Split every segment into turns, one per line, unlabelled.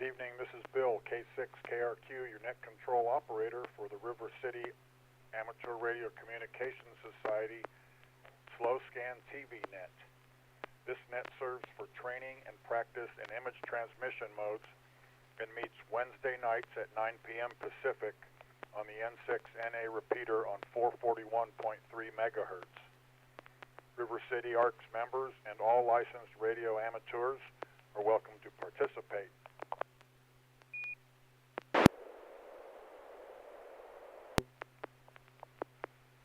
Good evening, this is Bill, K6KRQ, your net control operator for the River City Amateur Radio Communications Society Slow Scan TV Net. This net serves for training and practice in image transmission modes and meets Wednesday nights at 9 p.m. Pacific on the N6NA repeater on 441.3 megahertz. River City ARCS members and all licensed radio amateurs are welcome to participate.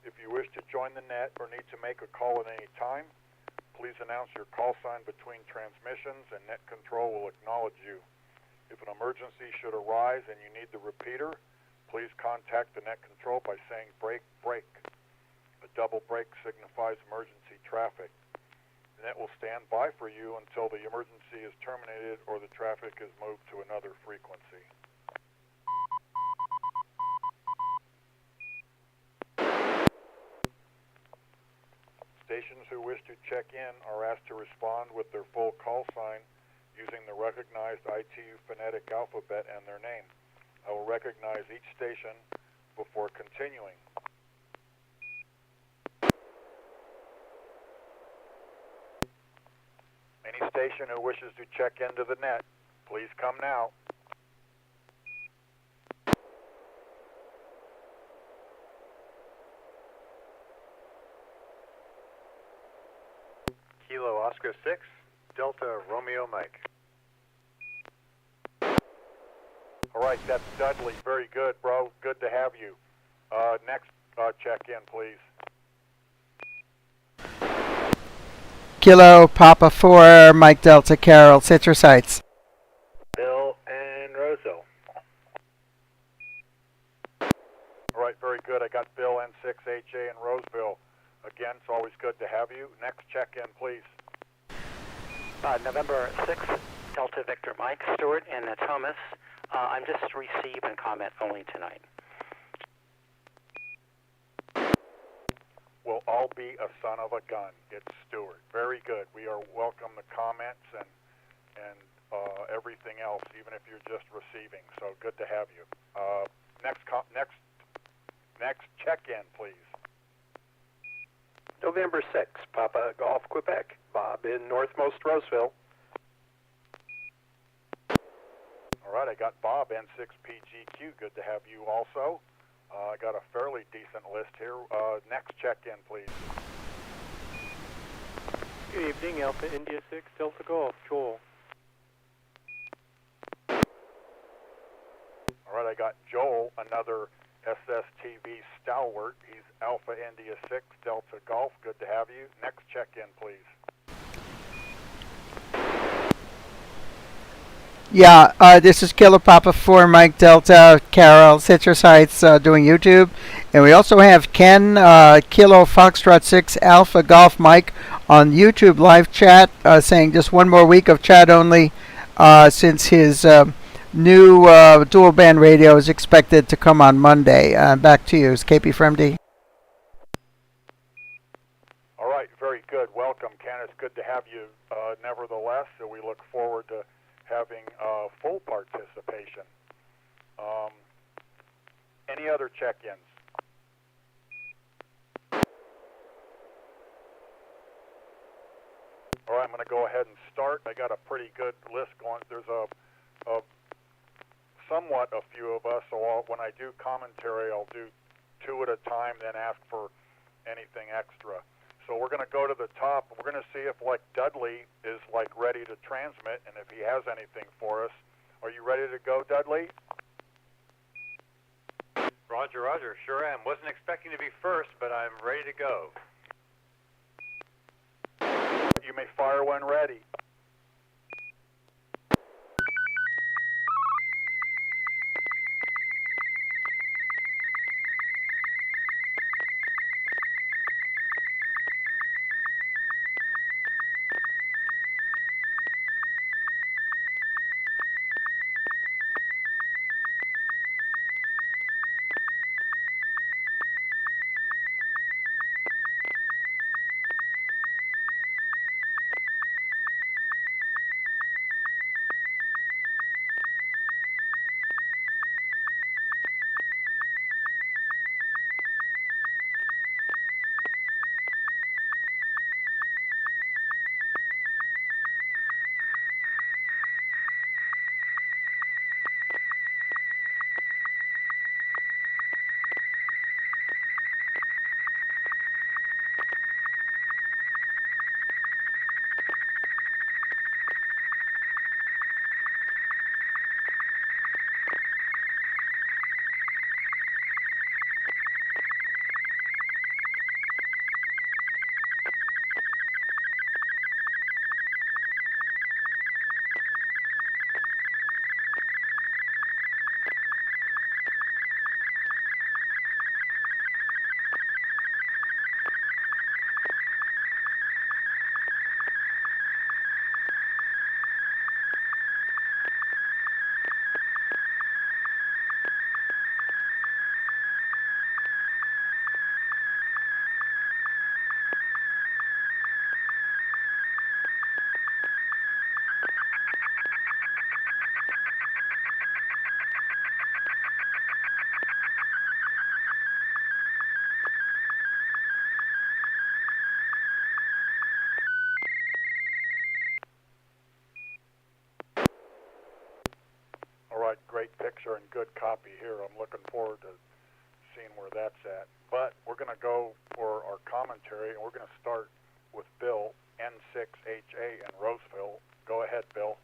If you wish to join the net or need to make a call at any time, please announce your call sign between transmissions and net control will acknowledge you. If an emergency should arise and you need the repeater, please contact the net control by saying break, break. A double break signifies emergency traffic. The net will stand by for you until the emergency is terminated or the traffic is moved to another frequency. Stations who wish to check in are asked to respond with their full call sign using the recognized ITU phonetic alphabet and their name. I will recognize each station before continuing. Any station who wishes to check into the net, please come now.
Kilo Oscar 6, Delta Romeo Mike.
All right, that's Dudley. Very good, bro. Good to have you. Next check-in, please.
Kilo Papa 4, Mike Delta Carol, Citrus Heights.
Bill and Roseville.
All right, very good. I got Bill N6HA in Roseville. Again, it's always good to have you. Next check-in, please.
November 6th, Delta Victor Mike, Stewart and Thomas. I'm just receive and comment only tonight.
Will all be a son of a gun. It's Stewart. Very good. We are welcome the comments and everything else, even if you're just receiving. So good to have you. Next check-in, please.
November 6th, Papa Golf Quebec, Bob in Northmost Roseville.
All right, I got Bob, N6PGQ. Good to have you also. I got a fairly decent list here. Next check-in, please.
Good evening, Alpha India 6, Delta Golf, Joel.
All right, I got Joel, another SSTV stalwart. He's Alpha India 6, Delta Golf. Good to have you. Next check-in, please.
Yeah, this is Kilo Papa 4, Mike Delta Carol, Citrus Heights, doing YouTube. And we also have Ken, Kilo Foxtrot 6, Alpha Golf Mike on YouTube live chat, saying just one more week of chat only since his new dual band radio is expected to come on Monday. Back to you, it's KP from D.
All right, very good. Welcome, Ken. It's good to have you nevertheless, so we look forward to having full participation. Any other check-ins? All right, I'm going to go ahead and start. I got a pretty good list going. There's somewhat a few of us, so when I do commentary, I'll do two at a time, then ask for anything extra. So we're going to go to the top. We're going to see if, like, Dudley is, like, ready to transmit, and if he has anything for us. Are you ready to go, Dudley?
Roger, roger. Sure am. Wasn't expecting to be first, but I'm ready to go.
You may fire when ready. right, great picture and good copy here. I'm looking forward to seeing where that's at. But we're going to go for our commentary, and we're going to start with Bill, N6HA in Roseville. Go ahead, Bill.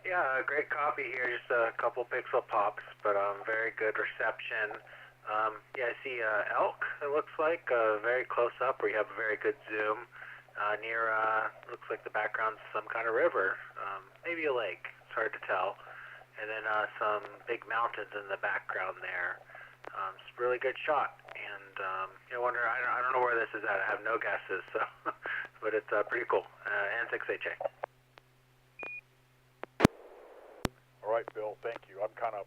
Yeah, great copy here. Just a couple pixel pops, but very good reception. Yeah, I see elk, it looks like, very close up, where you have a very good zoom. Near, looks like the background's some kind of river, maybe a lake, it's hard to tell. And then some big mountains in the background there. It's a really good shot, and I wonder, I don't know where this is at, I have no guesses, so but it's pretty cool. N6HA.
All right, Bill, thank you. I'm kind of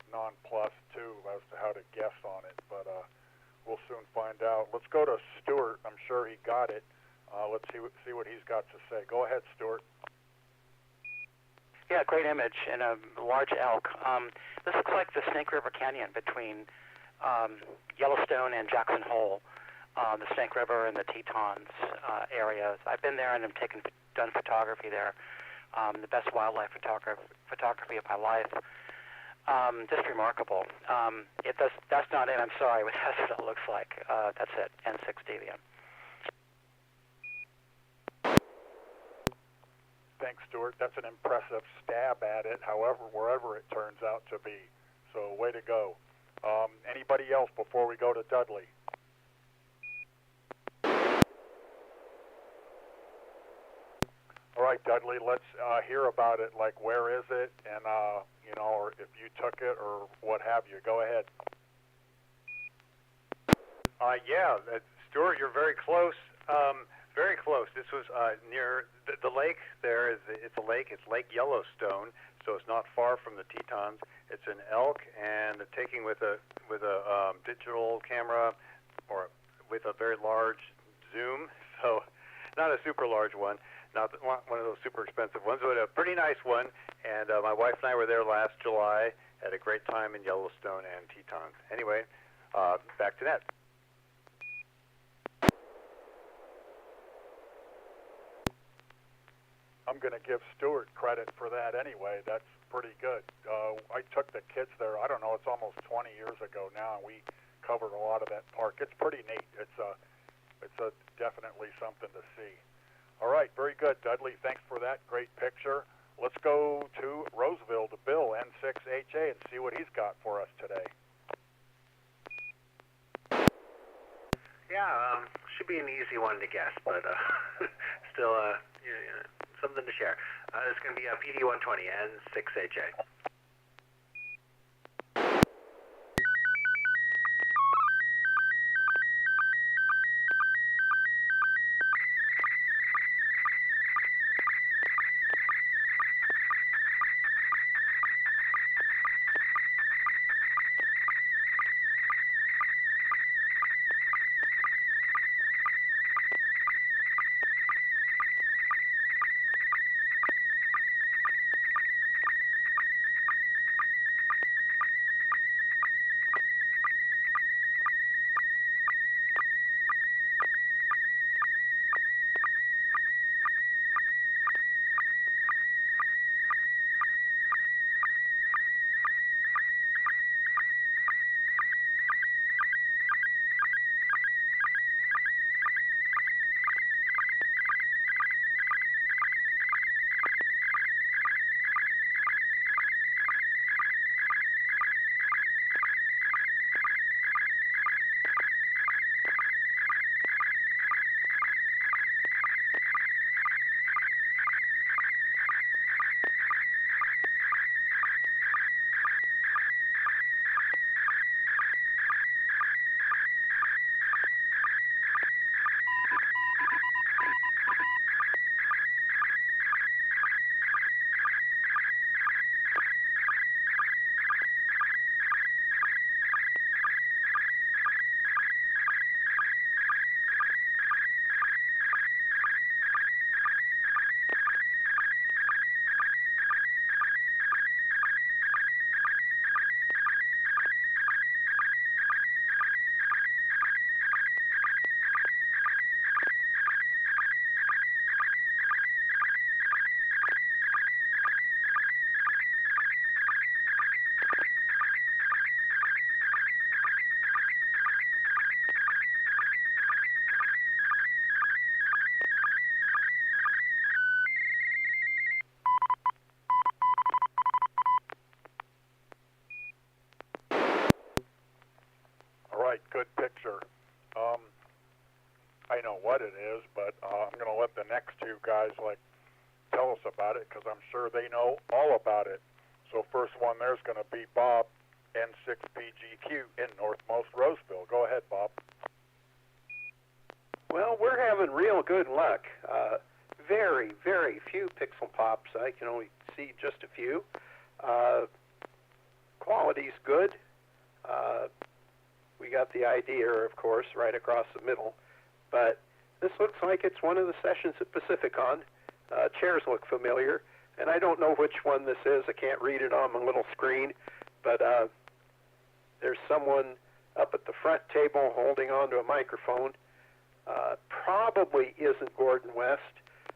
nonplussed, too, as to how to guess on it, but we'll soon find out. Let's go to Stuart. I'm sure he got it. Let's see what he's got to say. Go ahead, Stuart.
Yeah, great image and a large elk. This looks like the Snake River Canyon between Yellowstone and Jackson Hole, the Snake River and the Tetons areas. I've been there and have done photography there. The best wildlife photography of my life. Just remarkable. That's not it. I'm sorry, but that's what it looks like. That's it. N6STV.
Thanks, Stuart. That's an impressive stab at it, however, wherever it turns out to be. So, way to go. Anybody else before we go to Dudley? All right, Dudley, let's hear about it. Like, where is it? And, or if you took it or what have you. Go ahead.
Yeah, Stuart, you're very close. Very close. This was near the lake. It's a lake. It's Lake Yellowstone, so it's not far from the Tetons. It's an elk, and taking with a digital camera or with a very large zoom. So, not a super large one, not one of those super expensive ones, but a pretty nice one. And my wife and I were there last July. Had a great time in Yellowstone and Tetons. Anyway, back to Ned.
I'm going to give Stuart credit for that anyway. That's pretty good. I took the kids there, I don't know, it's almost 20 years ago now, and we covered a lot of that park. It's pretty neat. It's definitely something to see. All right, very good, Dudley. Thanks for that great picture. Let's go to Roseville, to Bill, N6HA, and see what he's got for us today.
Yeah, should be an easy one to guess, but still, something to share. It's going to be a PD-120 N6HA.
right, good picture. I know what it is, but I'm going to let the next two guys tell us about it because I'm sure they know all about it. So first one there's going to be Bob, N6PGQ in Northmost Roseville. Go ahead, Bob.
Well, we're having real good luck. Very, very few pixel pops. I can only see just a few. Quality's good. We got the idea, of course, right across the middle. But this looks like it's one of the sessions at Pacificon. Chairs look familiar, and I don't know which one this is. I can't read it on my little screen, but there's someone up at the front table holding onto a microphone. Probably isn't Gordon West,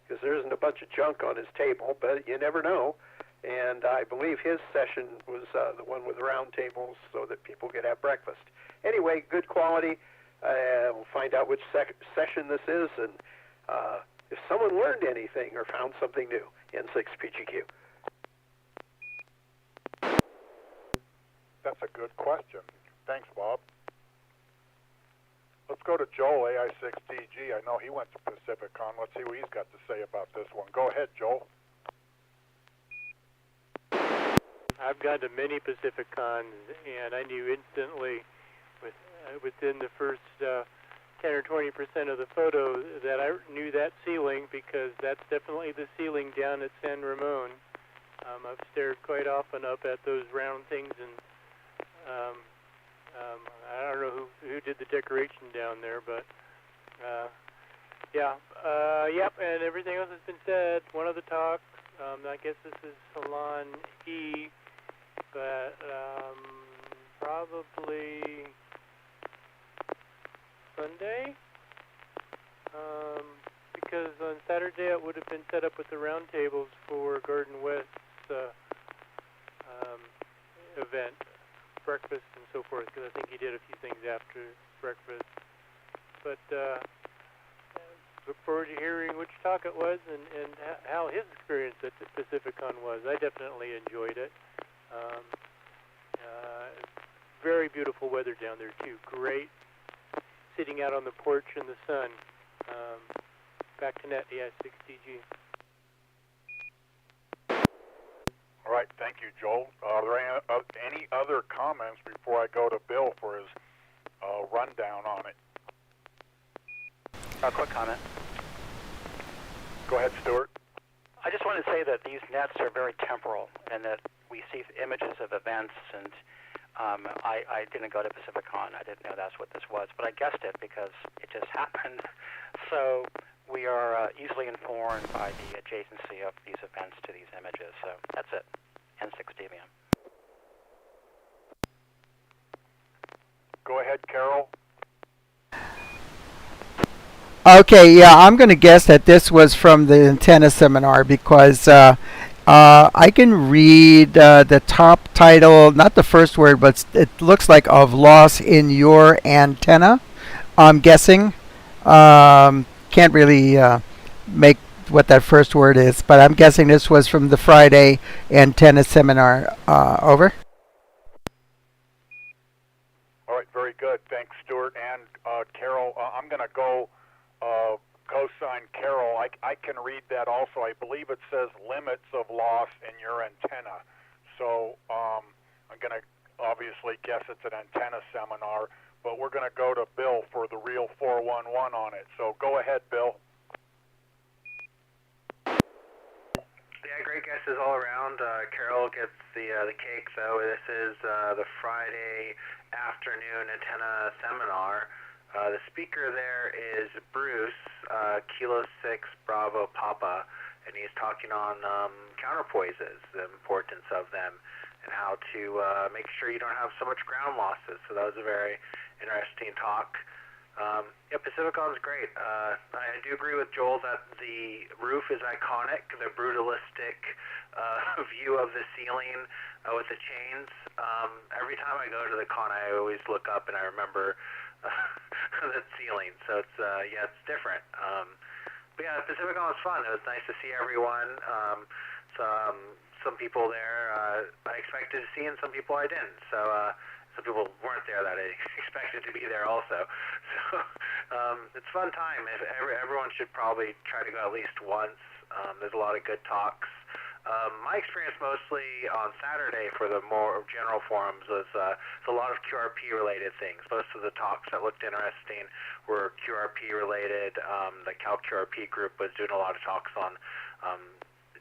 because there isn't a bunch of junk on his table, but you never know. And I believe his session was the one with round tables so that people could have breakfast. Anyway, good quality. We'll find out which session this is, and if someone learned anything or found something new. N6PGQ.
That's a good question. Thanks, Bob. Let's go to Joel, AI6DG. I know he went to Pacificon. Let's see what he's got to say about this one. Go ahead, Joel.
I've gone to many Pacificons, and I knew instantly, within the first 10 or 20% of the photo, that I knew that ceiling because that's definitely the ceiling down at San Ramon. I've stared quite often up at those round things, and I don't know who did the decoration down there, but yep, and everything else has been said. One of the talks, I guess this is Salon E, but probably Sunday, because on Saturday it would have been set up with the round tables for Garden West's event, breakfast and so forth, because I think he did a few things after breakfast. But look forward to hearing which talk it was and how his experience at the Pacificon was. I definitely enjoyed it. Very beautiful weather down there too. Great sitting out on the porch in the sun. Back to net, AI6DG.
All right, thank you, Joel. Are there any other comments before I go to Bill for his rundown on it?
A quick comment.
Go ahead, Stuart.
I just wanted to say that these nets are very temporal, and that we see images of events, and I didn't go to Pacificon. I didn't know that's what this was, but I guessed it because it just happened. So we are easily informed by the adjacency of these events to these images. So that's it. N6DVM.
Go ahead, Carol.
Okay, yeah, I'm going to guess that this was from the antenna seminar because I can read the top title, not the first word, but it looks like of loss in your antenna. I'm guessing. Can't really make what that first word is, but I'm guessing this was from the Friday antenna seminar. Over.
All right, very good. Thanks, Stuart and Carol. I'm going to go co-sign Carol. I can read that also. I believe it says limits of loss in your antenna. So I'm going to obviously guess it's an antenna seminar, but we're going to go to Bill for the real 411 on it. So go ahead, Bill.
Yeah, great guesses all around. Carol gets the cake, though. This is the Friday afternoon antenna seminar. The speaker there is Bruce, Kilo 6 Bravo Papa, and he's talking on counterpoises, the importance of them, and how to make sure you don't have so much ground losses. So that was a very interesting talk. Pacificon's great. I do agree with Joel that the roof is iconic, the brutalistic view of the ceiling with the chains. Every time I go to the con, I always look up and I remember that ceiling. So it's it's different. But yeah, Pacificon was fun. It was nice to see everyone. Some people there I expected to see, and some people I didn't. So some people weren't there that I expected to be there also. So it's a fun time. Everyone should probably try to go at least once. There's a lot of good talks. My experience mostly on Saturday for the more general forums was a lot of QRP related things. Most of the talks that looked interesting were QRP related. The CalQRP group was doing a lot of talks on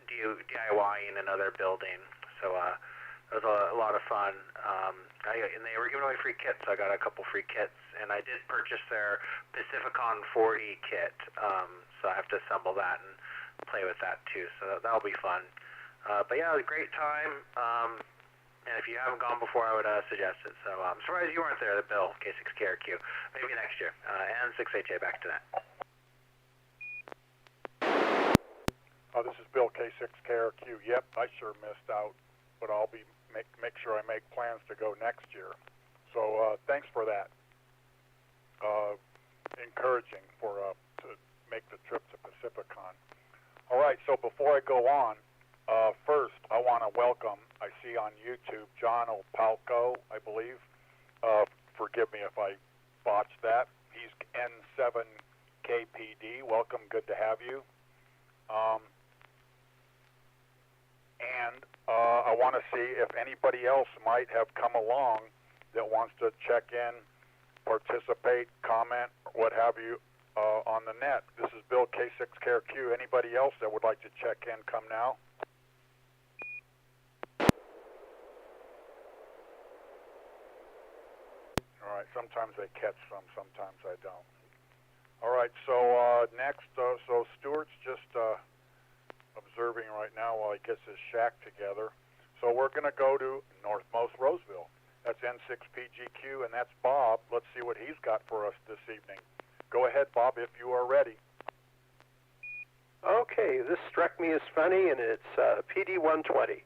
DIYing another building. So it was a lot of fun. And they were giving away free kits, so I got a couple free kits. And I did purchase their Pacificon 40 kit, so I have to assemble that and play with that too. So that'll be fun. But yeah, it was a great time. And if you haven't gone before, I would suggest it. So I'm surprised you weren't there, the Bill, K6KRQ. Maybe next year. N6HA, back to that.
This is Bill, K6KRQ. Yep, I sure missed out, but I'll be make sure I make plans to go next year. So thanks for that. Encouraging to make the trip to Pacificon. All right, so before I go on, first I want to welcome, I see on YouTube, John Opalco, I believe. Forgive me if I botched that. He's N6NA Welcome, good to have you. And I want to see if anybody else might have come along that wants to check in, participate, comment, what have you, on the net. This is Bill, K6KRQ. Anybody else that would like to check in, come now. All right, sometimes I catch some, sometimes I don't. All right, so next, so Stuart's just observing right now while he gets his shack together. So we're going to go to Northmost Roseville. That's N6PGQ, and that's Bob. Let's see what he's got for us this evening. Go ahead, Bob, if you are ready.
Okay, this struck me as funny, and it's PD-120.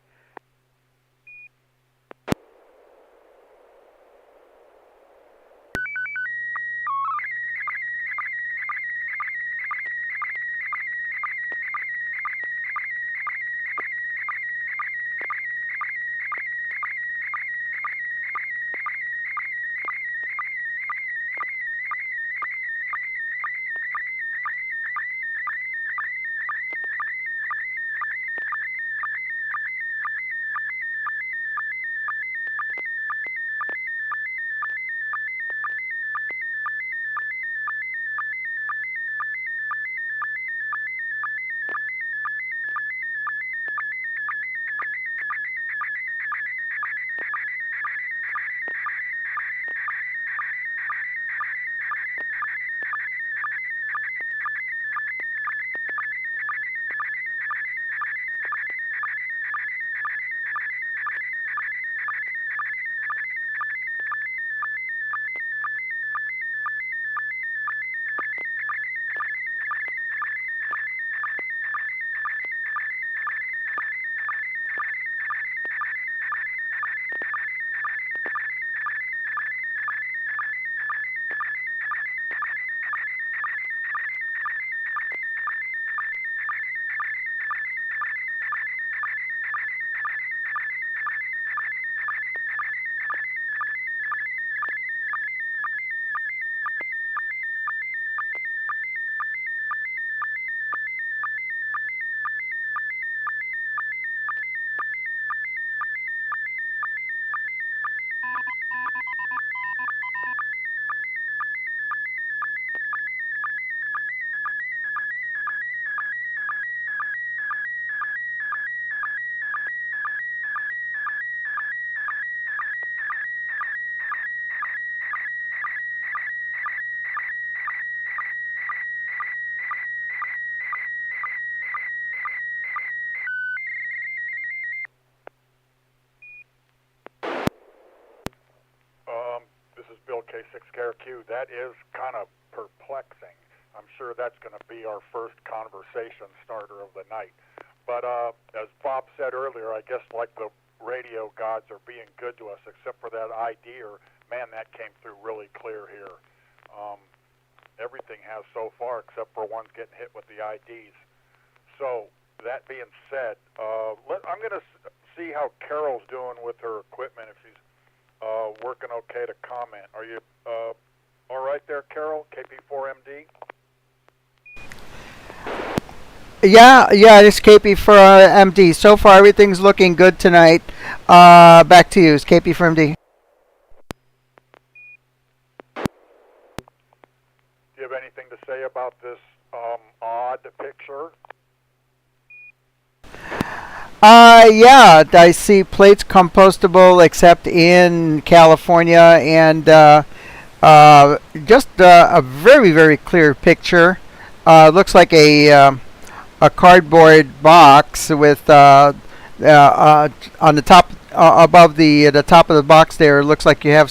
K6KRQ, that is kind of perplexing. I'm sure that's going to be our first conversation starter of the night. But as Bob said earlier, I guess like the radio gods are being good to us, except for that ID, or man, that came through really clear here. Everything has so far, except for one's getting hit with the IDs. So that being said, I'm going to see how Carol's doing with her equipment. If she's working okay to comment. Are you all right there, Carol, KP4MD?
Yeah, this is KP for MD. So far, everything's looking good tonight. Back to you, it's KP for MD.
Do you have anything to say about this odd picture?
Yeah, I see plates compostable except in California, and just a very, very clear picture. Looks like a cardboard box with on the top above the top of the box there. It looks like you have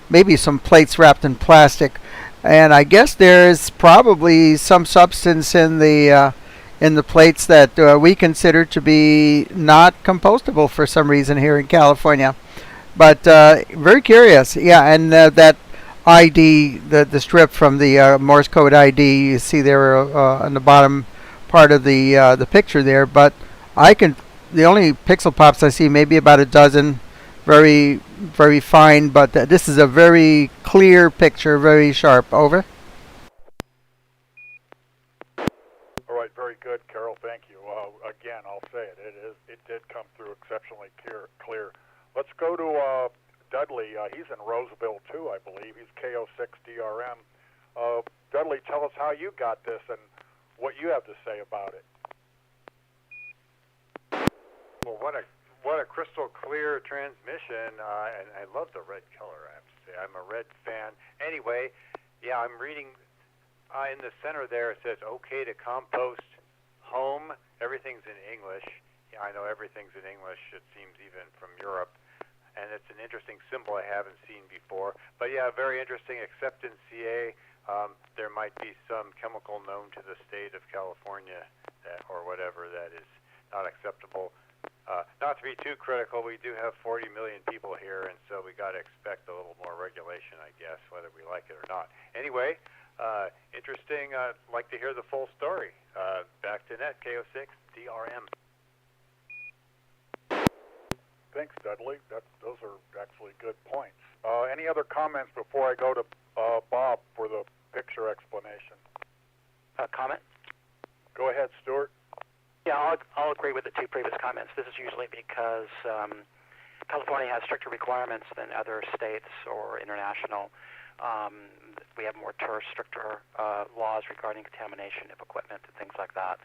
maybe some plates wrapped in plastic, and I guess there's probably some substance in the plates that we consider to be not compostable for some reason here in California. But very curious, yeah, and that ID, the strip from the Morse code ID, you see there on the bottom part of the picture there. But the only pixel pops I see maybe about a dozen, very very fine. But this is a very clear picture, very sharp. Over.
All right, very good, Carol. Thank you. Again, I'll say it. It did come through exceptionally clear. Let's go to Dudley. He's in Roseville too, I believe. He's KO6DRM. Dudley, tell us how you got this and what you have to say about it.
Well, what a crystal clear transmission, and I love the red color, I have to say. I'm a red fan. Anyway, yeah, I'm reading in the center there, it says, okay to compost home. Everything's in English. Yeah, I know everything's in English, it seems, even from Europe. And it's an interesting symbol I haven't seen before. But yeah, very interesting, except in CA, there might be some chemical known to the state of California or whatever that is not acceptable. Not to be too critical, we do have 40 million people here, and so we got to expect a little more regulation, I guess, whether we like it or not. Anyway, interesting. I'd like to hear the full story. Back to net, KO6 DRM.
Thanks, Dudley. Those are actually good points. Any other comments before I go to Bob for the picture explanation?
Comment?
Go ahead, Stuart.
Yeah, I'll agree with the two previous comments. This is usually because California has stricter requirements than other states or international. We have more stricter laws regarding contamination of equipment and things like that.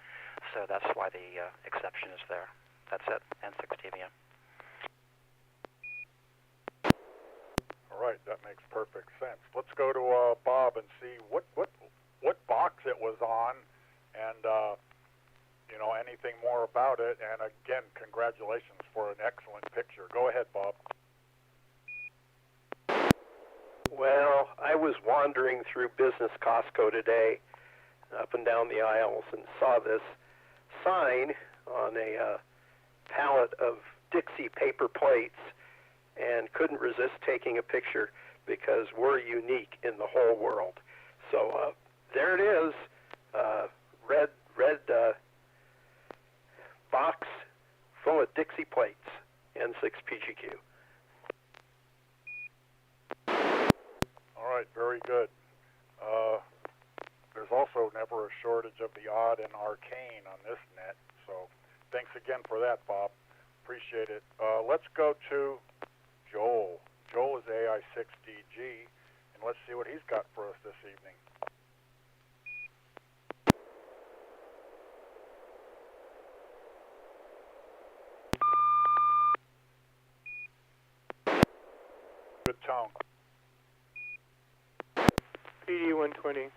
So that's why the exception is there. That's it. N6TV.
All right, that makes perfect sense. Let's go to Bob and see what box it was on, and anything more about it. And again, congratulations for an excellent picture. Go ahead, Bob.
Well, I was wandering through Business Costco today, up and down the aisles, and saw this sign on a pallet of Dixie paper plates, and couldn't resist taking a picture because we're unique in the whole world. So there it is, red box full of Dixie plates, N6PGQ.
All right, very good. There's also never a shortage of the odd and arcane on this net, so thanks again for that, Bob. Appreciate it. Let's go to Joel. Joel is AI6DG, and let's see what he's got for us this evening. Good tone.
PD 120.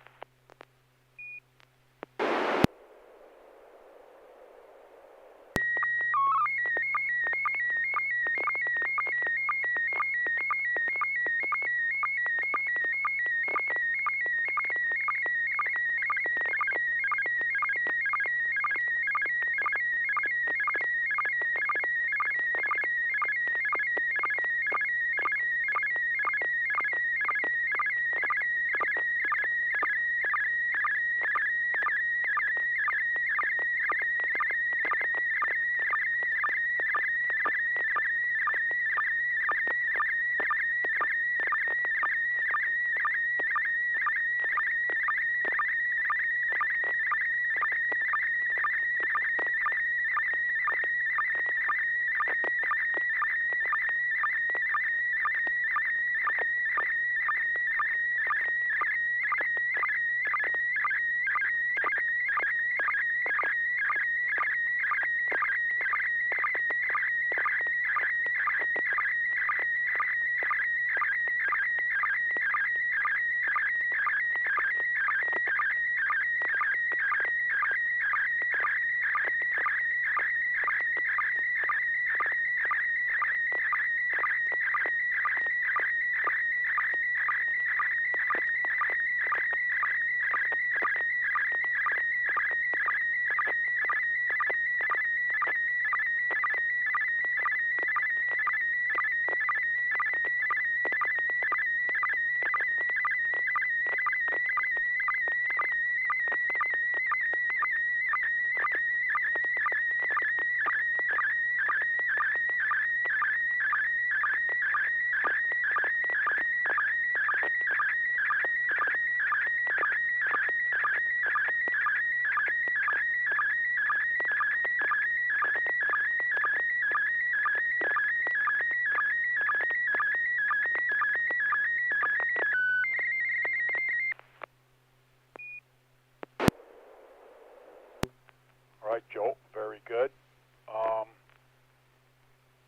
right, Joel. Very good.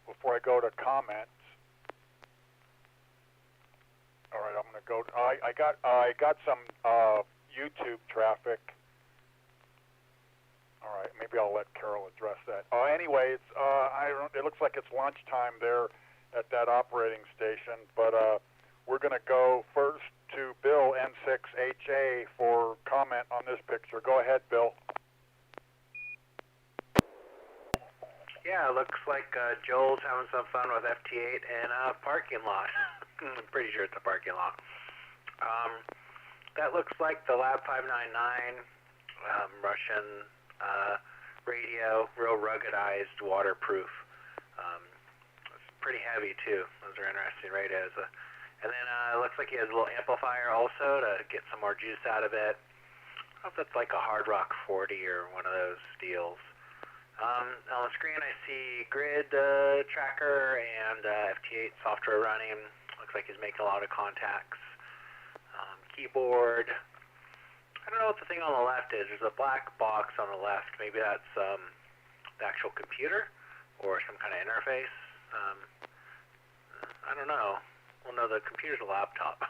Before I go to comments, all right, I'm going to go. I got some YouTube traffic. All right, maybe I'll let Carol address that. Anyway, it's it looks like it's lunchtime there at that operating station, but we're going to go first to Bill N6HA for comment on this picture. Go ahead, Bill.
Yeah, looks like Joel's having some fun with FT8 in a parking lot. I'm pretty sure it's a parking lot. That looks like the Lab 599 Russian radio, real ruggedized, waterproof. It's pretty heavy too. Those are interesting radios. And then it looks like he has a little amplifier also to get some more juice out of it. I don't know if that's like a Hard Rock 40 or one of those deals. On the screen I see grid tracker and FT8 software running. Looks like he's making a lot of contacts. Keyboard. I don't know what the thing on the left is. There's a black box on the left. Maybe that's the actual computer or some kind of interface. I don't know. Well, no, the computer's a laptop.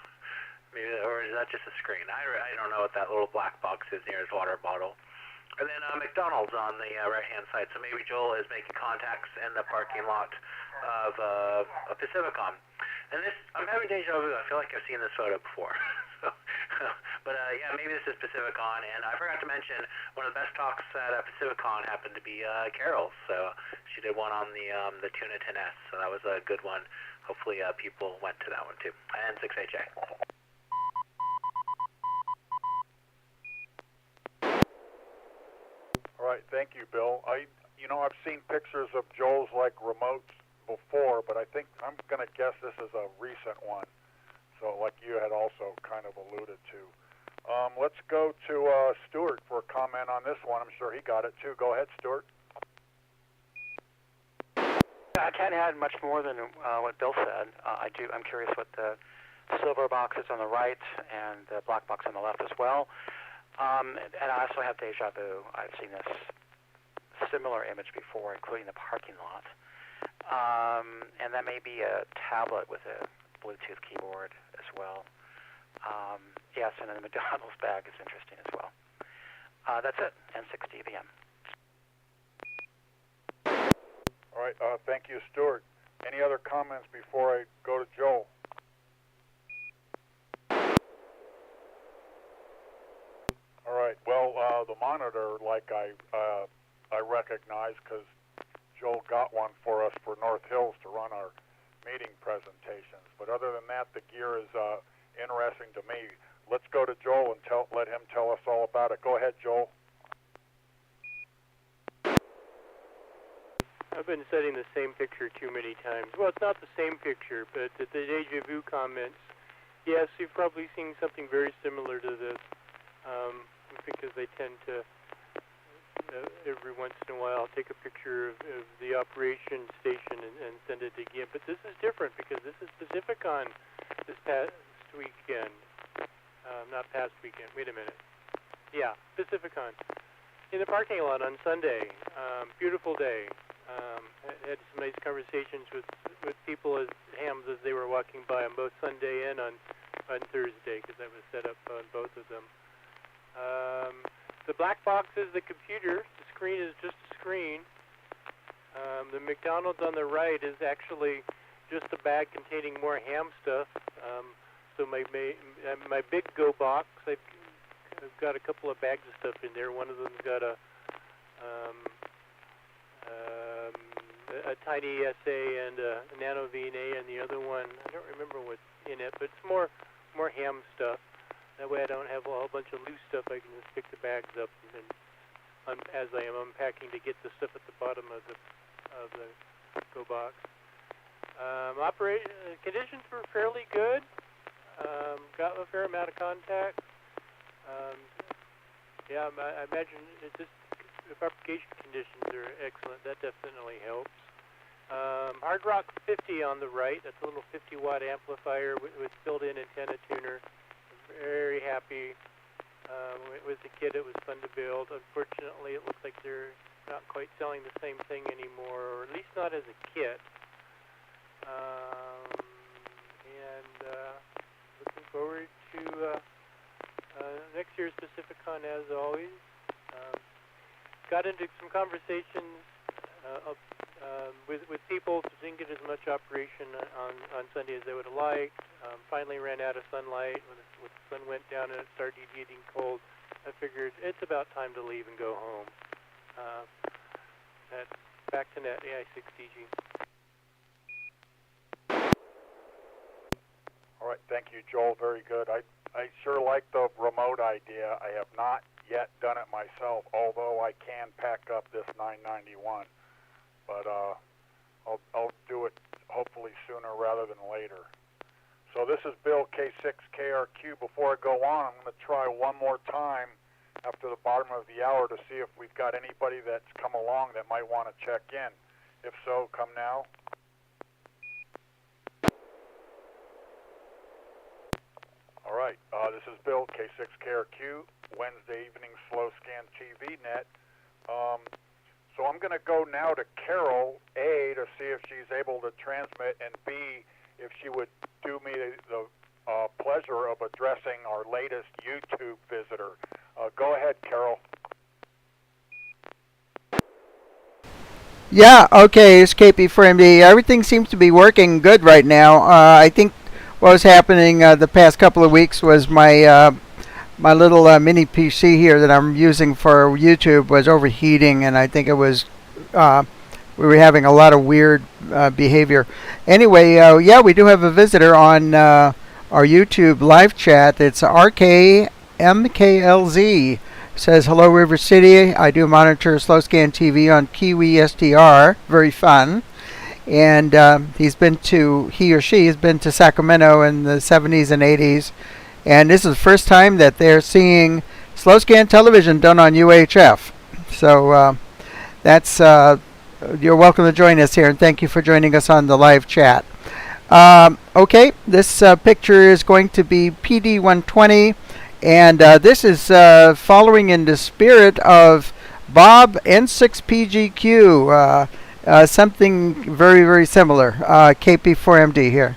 Maybe, or is that just a screen? I don't know what that little black box is near his water bottle. And then McDonald's on the right-hand side. So maybe Joel is making contacts in the parking lot of a Pacificon. And this, I'm having deja vu. I feel like I've seen this photo before. But yeah, maybe this is Pacificon. And I forgot to mention, one of the best talks at Pacificon happened to be Carol's. So she did one on the Tuna 10S. So that was a good one. Hopefully people went to that one too. And N6HA.
All right, thank you, Bill. I've seen pictures of Joel's like remotes before, but I think I'm going to guess this is a recent one. So, like you had also kind of alluded to. Let's go to Stuart for a comment on this one. I'm sure he got it too. Go ahead, Stuart.
I can't add much more than what Bill said. I'm curious what the silver box is on the right and the black box on the left as well. And I also have deja vu. I've seen this similar image before, including the parking lot. And that may be a tablet with a Bluetooth keyboard as well. Yes, and then the McDonald's bag is interesting as well. That's it. N6DVM.
All right, thank you, Stuart. Any other comments before I go to Joel? All right. Well, the monitor, like I recognize, because Joel got one for us for North Hills to run our meeting presentations. But other than that, the gear is interesting to me. Let's go to Joel and let him tell us all about it. Go ahead, Joel.
I've been setting the same picture too many times. Well, it's not the same picture, but the deja vu comments, yes, you've probably seen something very similar to this, because they tend to, every once in a while, take a picture of the operation station and send it again. But this is different because this is Pacificon this past weekend. Not past weekend. Wait a minute. Yeah, Pacificon. In the parking lot on Sunday. Beautiful day. Had some nice conversations with people as hams as they were walking by on both Sunday and on Thursday, because I was set up on both of them. The black box is the computer. The screen is just a screen. The McDonald's on the right is actually just a bag containing more ham stuff. So my big Go box, I've got a couple of bags of stuff in there. One of them's got a tiny SA and a nano VNA, and the other one, I don't remember what's in it, but it's more ham stuff. That way I don't have a whole bunch of loose stuff. I can just pick the bags up and as I am unpacking to get the stuff at the bottom of the Go box. Conditions were fairly good. Got a fair amount of contact. Yeah, I imagine the propagation conditions are excellent. That definitely helps. Hard Rock 50 on the right. That's a little 50-watt amplifier with built-in antenna tuner. Very happy with the kit. It was fun to build. Unfortunately, it looks like they're not quite selling the same thing anymore, or at least not as a kit. Looking forward to next year's Pacificon as always. Got into some conversations with people who didn't get as much operation on Sunday as they would have liked. Finally ran out of sunlight when the sun went down and it started getting cold. I figured it's about time to leave and go home. That's back to net AI6DG.
All right, thank you, Joel. Very good. I sure like the remote idea. I have not yet done it myself, although I can pack up this 991. But I'll do it hopefully sooner rather than later. So this is Bill K6KRQ. Before I go on, I'm going to try one more time after the bottom of the hour to see if we've got anybody that's come along that might want to check in. If so, come now. All right, this is Bill, K6KRQ, Wednesday evening slow scan TV net. So I'm going to go now to Carol, A, to see if she's able to transmit, and B, if she would do me the pleasure of addressing our latest YouTube visitor. Go ahead, Carol.
Yeah, okay, it's KP4MD. Everything seems to be working good right now. I think what was happening the past couple of weeks was my my little mini PC here that I'm using for YouTube was overheating, and I think it was we were having a lot of weird behavior. Anyway, yeah, we do have a visitor on our YouTube live chat. It's RKMKLZ. Says, hello, River City. I do monitor slow scan TV on Kiwi SDR. Very fun. And he or she has been to Sacramento in the 70s and 80s. And this is the first time that they're seeing slow scan television done on UHF. So that's you're welcome to join us here, and thank you for joining us on the live chat. Okay, this picture is going to be PD120, and this is following in the spirit of Bob N6PGQ, something very, very similar. KP4MD here.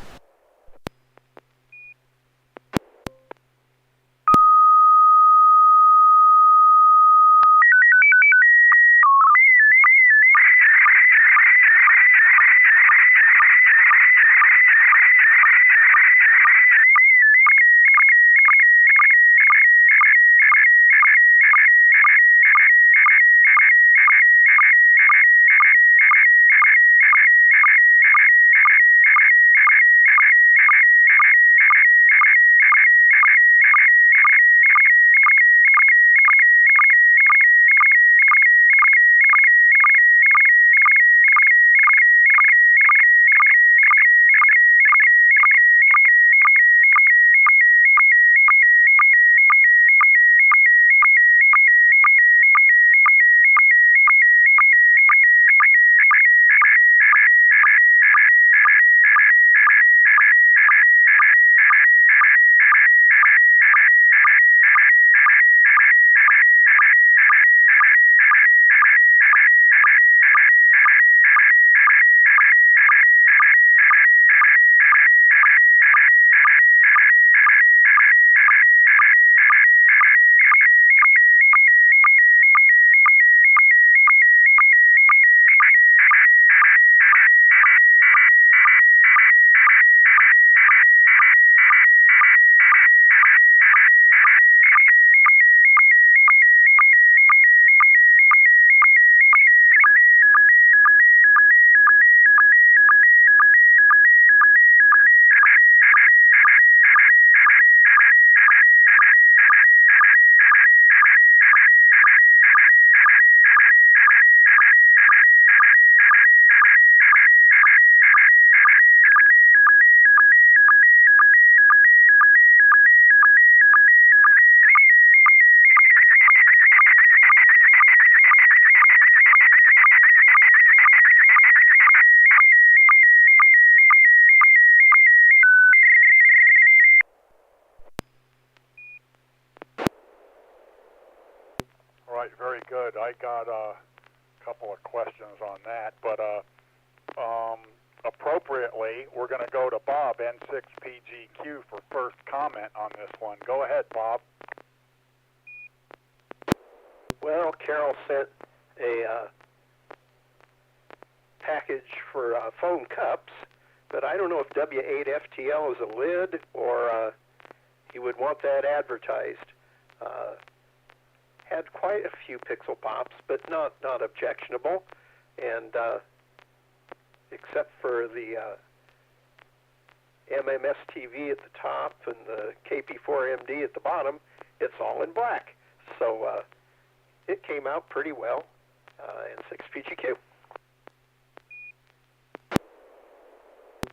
All right, very good. I got couple of questions on that, but appropriately, we're going to go to Bob, N6PGQ, for first comment on this one. Go ahead, Bob.
Well, Carol sent a package for foam cups, but I don't know if W8FTL is a lid or he would want that advertised. Had quite a few pixel pops, but not objectionable, and except for the MMSTV at the top and the KP4MD at the bottom, it's all in black. So it came out pretty well in 6PGQ.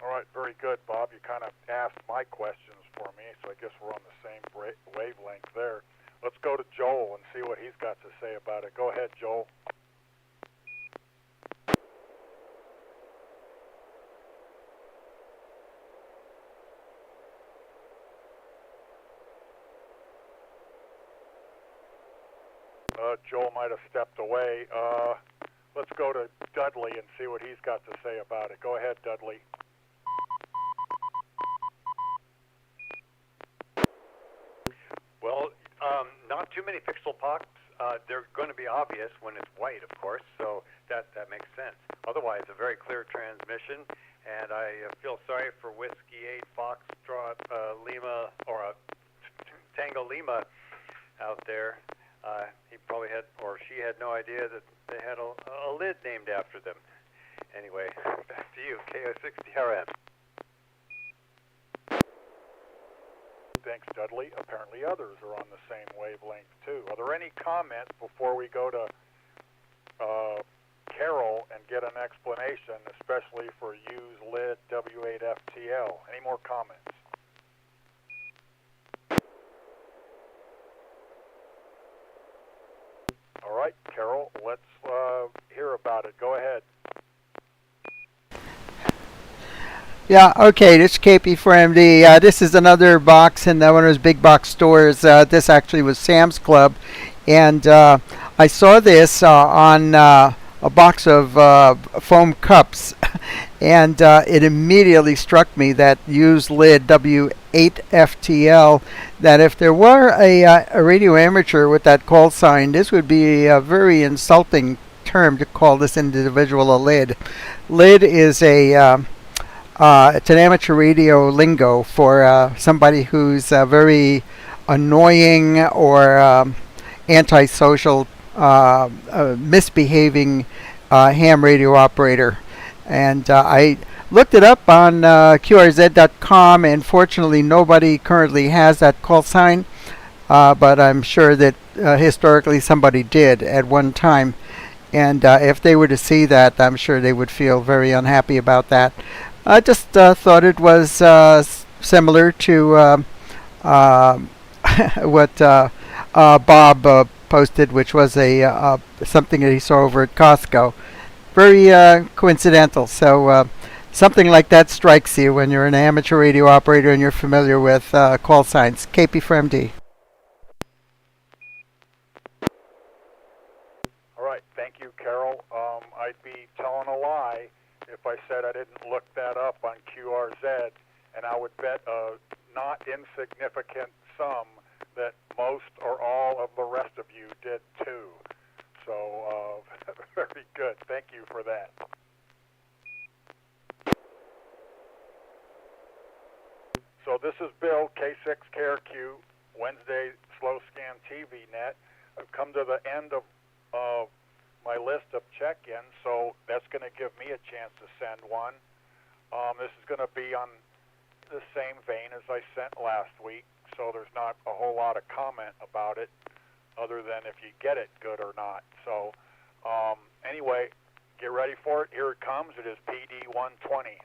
All right, very good, Bob. You kind of asked my questions for me, so I guess we're on the same wavelength there. Let's go to Joel and see what he's got to say about it. Go ahead, Joel. Joel might have stepped away. Let's go to Dudley and see what he's got to say about it. Go ahead, Dudley.
Well, not too many pixel pops. They're going to be obvious when it's white, of course, so that makes sense. Otherwise, a very clear transmission, and I feel sorry for Whiskey 8 Foxtrot Lima, or Tango Lima out there. He probably had, or she had no idea that they had a lid named after them. Anyway, back to you, KO60RM.
Thanks, Dudley. Apparently others are on the same wavelength, too. Are there any comments before we go to Carol and get an explanation, especially for use lid W8FTL? Any more comments? All right, Carol, let's hear about it. Go ahead.
Yeah, okay, this is KP4MD. This is another box in one of those big box stores. This actually was Sam's Club. And I saw this on a box of foam cups. And it immediately struck me that used lid W8FTL, that if there were a radio amateur with that call sign, this would be a very insulting term to call this individual a lid. Lid is it's an amateur radio lingo for somebody who's very annoying or antisocial, misbehaving ham radio operator. And I looked it up on QRZ.com, and fortunately nobody currently has that call sign, but I'm sure that historically somebody did at one time. And if they were to see that, I'm sure they would feel very unhappy about that. I just thought it was similar to what Bob posted, which was something that he saw over at Costco. Very coincidental. So something like that strikes you when you're an amateur radio operator and you're familiar with call signs. KP4MD.
All right, thank you, Carol. I'd be telling a lie if I said I didn't look that up on QRZ, and I would bet a not insignificant sum that most or all of the rest of you did too. So very good. Thank you for that. So this is Bill, K6KRQ, Wednesday Slow Scan TV Net. I've come to the end of my list of check-ins, so that's going to give me a chance to send one. This is going to be on the same vein as I sent last week, so there's not a whole lot of comment about it other than if you get it good or not. So anyway, get ready for it. Here it comes. It is PD 120.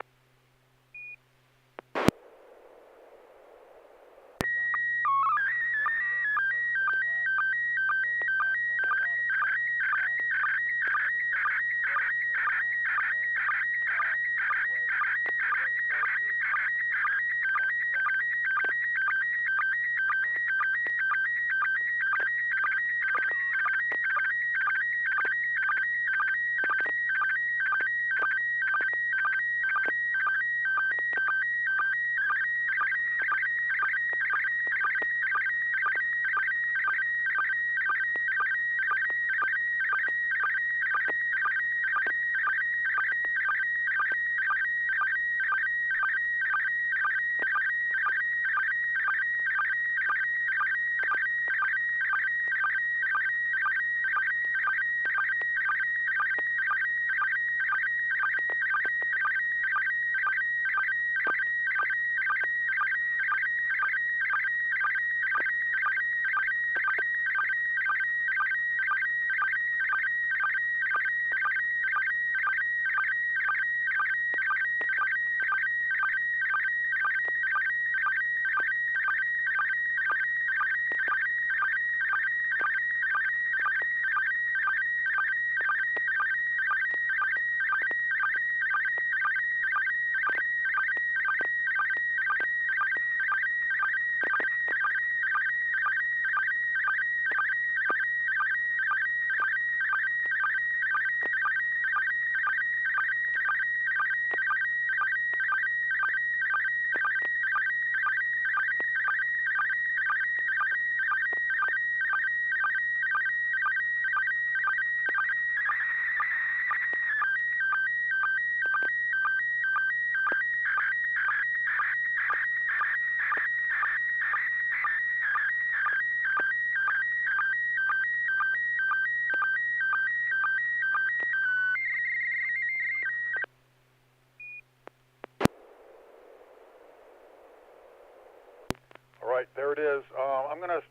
there it is. I'm going to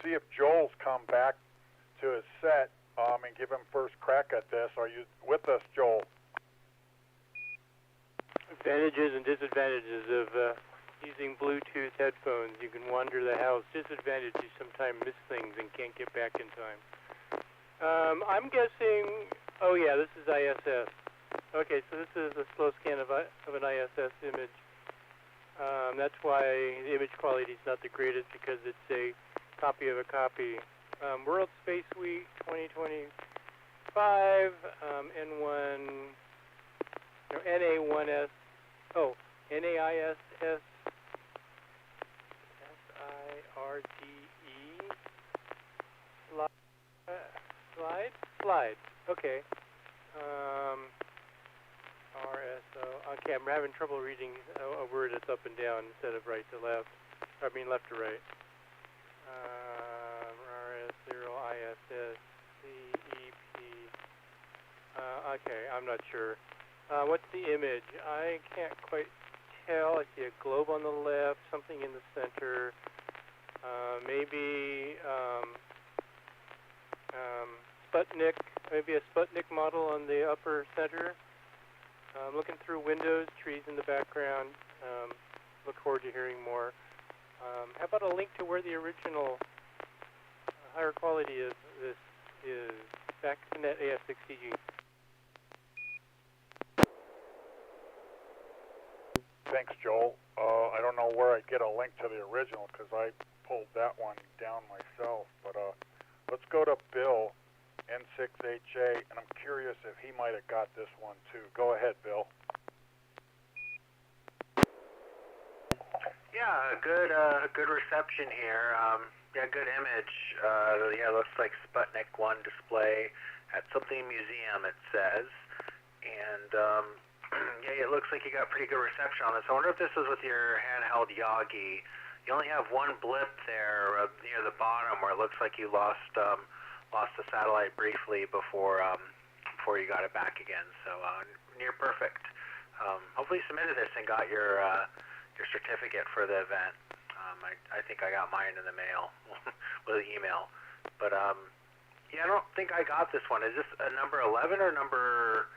see if Joel's come back to his set and give him first crack at this. Are you with us, Joel?
Advantages and disadvantages of using Bluetooth headphones. You can wander the house. Disadvantage, you sometimes miss things and can't get back in time. I'm guessing, oh yeah, this is ISS. Okay, so this is a slow scan of an ISS image. That's why the image quality is not the greatest, because it's a copy of a copy. World Space Week 2025, N1, no, NA1S, oh, NAISS SIRGE slide. Okay. RSO. Okay, I'm having trouble reading a word that's up and down instead of right to left. I mean left to right. RS0 ISS CEP. Okay, I'm not sure. What's the image? I can't quite tell. I see a globe on the left, something in the center. Maybe Sputnik, maybe a Sputnik model on the upper center. Looking through windows, trees in the background. Look forward to hearing more. How about a link to where the original higher quality of this is? Back to Net AS6TG.
Thanks, Joel. I don't know where I'd get a link to the original because I pulled that one down myself. But let's go to Bill, N6HA, and I'm curious if he might have got this one too. Go ahead, Bill.
Yeah, good reception here. Yeah, good image. Yeah, looks like Sputnik 1 display at something museum, it says. And yeah, it looks like you got pretty good reception on this. I wonder if this is with your handheld Yagi. You only have one blip there near the bottom where it looks like you lost the satellite briefly before you got it back again. So near perfect. Hopefully you submitted this and got your certificate for the event. I think I got mine in the mail with an email. But yeah, I don't think I got this one. Is this a number 11 or number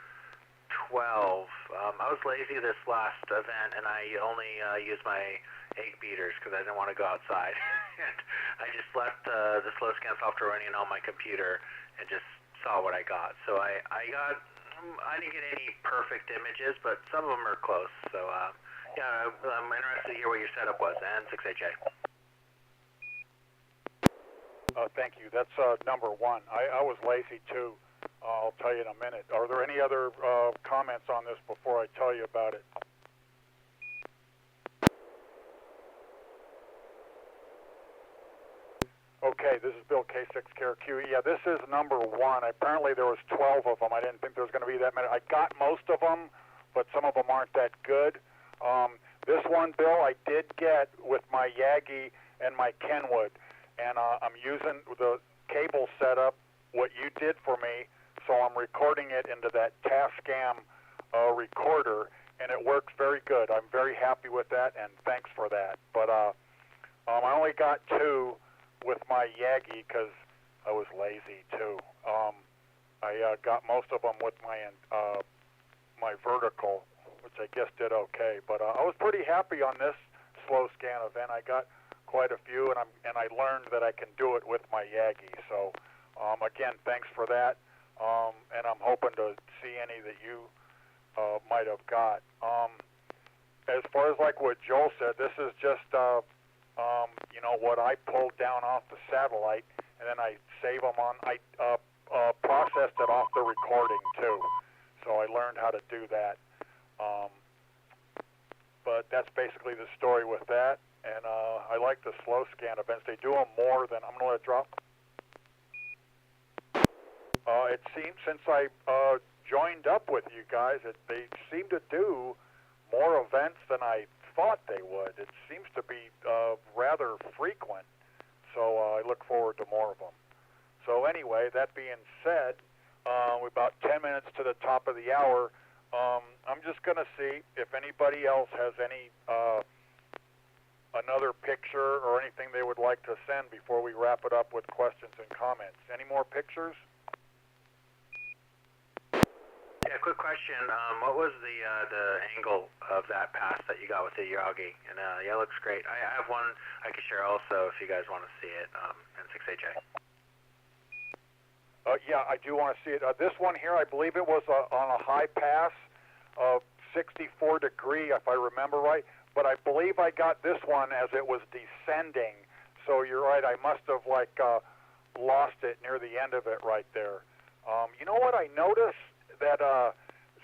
12? I was lazy this last event and I only used my egg beaters because I didn't want to go outside. And I just left the slow scan software running on my computer and just saw what I got. So I didn't get any perfect images, but some of them are close. So yeah, I'm interested to hear what your setup was. N6HA.
Thank you. That's number 1. I was lazy too. I'll tell you in a minute. Are there any other comments on this before I tell you about it? Okay, this is Bill K6KRQ. Yeah, this is number 1. Apparently there was 12 of them. I didn't think there was going to be that many. I got most of them, but some of them aren't that good. This one, Bill, I did get with my Yagi and my Kenwood, and I'm using the cable setup, what you did for me, so I'm recording it into that Tascam recorder, and it works very good. I'm very happy with that, and thanks for that. But I only got 2 with my Yagi because I was lazy too. I got most of them with my my vertical, which I guess did okay. But I was pretty happy on this slow scan event. I got quite a few, and I learned that I can do it with my Yagi. So again, thanks for that. And I'm hoping to see any that you might have got. As far as like what Joel said, this is just you know, what I pulled down off the satellite, and then I save them on. I processed it off the recording too, so I learned how to do that. But that's basically the story with that. And I like the slow scan events. They do them more than I'm going to let it drop. It seems since I joined up with you guys, they seem to do more events than I thought they would. It seems to be rather frequent, so I look forward to more of them. So anyway, that being said, we're about 10 minutes to the top of the hour. I'm just going to see if anybody else has any another picture or anything they would like to send before we wrap it up with questions and comments. Any more pictures?
Yeah, quick question. What was the angle of that pass that you got with the Yagi? And yeah, it looks great. I have one I can share also if you guys want to see it. N6AJ.
Yeah, I do want to see it. This one here, I believe it was on a high pass of 64 degree, if I remember right. But I believe I got this one as it was descending. So you're right. I must have lost it near the end of it right there. You know what I noticed? That